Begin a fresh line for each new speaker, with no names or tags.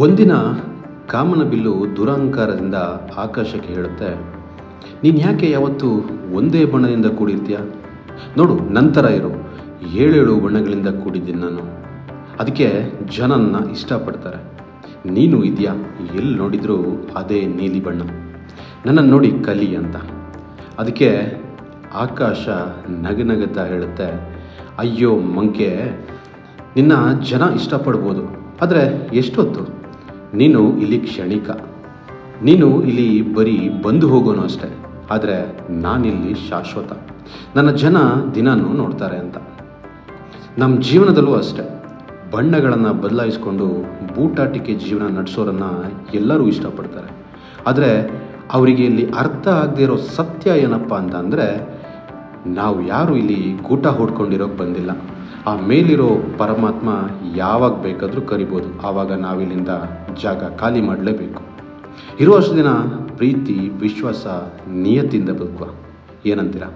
ಒಂದಿನ ಕಾಮನಬಿಲ್ಲು ದುರಹಂಕಾರದಿಂದ ಆಕಾಶಕ್ಕೆ ಹೇಳುತ್ತೆ, ನೀನು ಯಾಕೆ ಯಾವತ್ತೂ ಒಂದೇ ಬಣ್ಣದಿಂದ ಕೂಡಿರ್ತೀಯ? ನೋಡು, ನಂತರ ಇರು, ಏಳೇಳು ಬಣ್ಣಗಳಿಂದ ಕೂಡಿದ್ದೀನಿ ನಾನು. ಅದಕ್ಕೆ ಜನನ್ನ ಇಷ್ಟಪಡ್ತಾರೆ. ನೀನು ಇದೆಯಾ, ಎಲ್ಲಿ ನೋಡಿದರೂ ಅದೇ ನೀಲಿ ಬಣ್ಣ. ನನ್ನನ್ನು ನೋಡಿ ಕಲಿ ಅಂತ. ಅದಕ್ಕೆ ಆಕಾಶ ನಗನಗುತ್ತಾ ಹೇಳುತ್ತೆ, ಅಯ್ಯೋ ಮಂಕೆ, ನಿನ್ನ ಜನ ಇಷ್ಟಪಡ್ಬೋದು, ಆದರೆ ಎಷ್ಟೊತ್ತು? ನೀನು ಇಲ್ಲಿ ಕ್ಷಣಿಕ. ನೀನು ಇಲ್ಲಿ ಬರೀ ಬಂದು ಹೋಗೋನು ಅಷ್ಟೆ, ಆದರೆ ನಾನಿಲ್ಲಿ ಶಾಶ್ವತ. ನನ್ನ ಜನ ದಿನನೂ ನೋಡ್ತಾರೆ ಅಂತ. ನಮ್ಮ ಜೀವನದಲ್ಲೂ ಅಷ್ಟೆ, ಬಣ್ಣಗಳನ್ನು ಬದಲಾಯಿಸ್ಕೊಂಡು ಬೂಟಾಟಿಕೆ ಜೀವನ ನಡೆಸೋರನ್ನು ಎಲ್ಲರೂ ಇಷ್ಟಪಡ್ತಾರೆ. ಆದರೆ ಅವರಿಗೆ ಇಲ್ಲಿ ಅರ್ಥ ಆಗದೇ ಇರೋ ಸತ್ಯ ಏನಪ್ಪ ಅಂತ ಅಂದರೆ, ನಾವು ಯಾರು ಇಲ್ಲಿ ಗೂಟ ಹೊಡ್ಕೊಂಡಿರೋಕ್ಕೆ ಬಂದಿಲ್ಲ. ಆ ಮೇಲಿರೋ ಪರಮಾತ್ಮ ಯಾವಾಗ ಬೇಕಾದರೂ ಕರಿಬೋದು, ಆವಾಗ ನಾವಿಲ್ಲಿಂದ ಜಾಗ ಖಾಲಿ ಮಾಡಲೇಬೇಕು. ಇರುವಷ್ಟು ದಿನ ಪ್ರೀತಿ, ವಿಶ್ವಾಸ, ನಿಯತ್ತಿಂದ ಬದುಕುವ. ಏನಂತೀರಾ?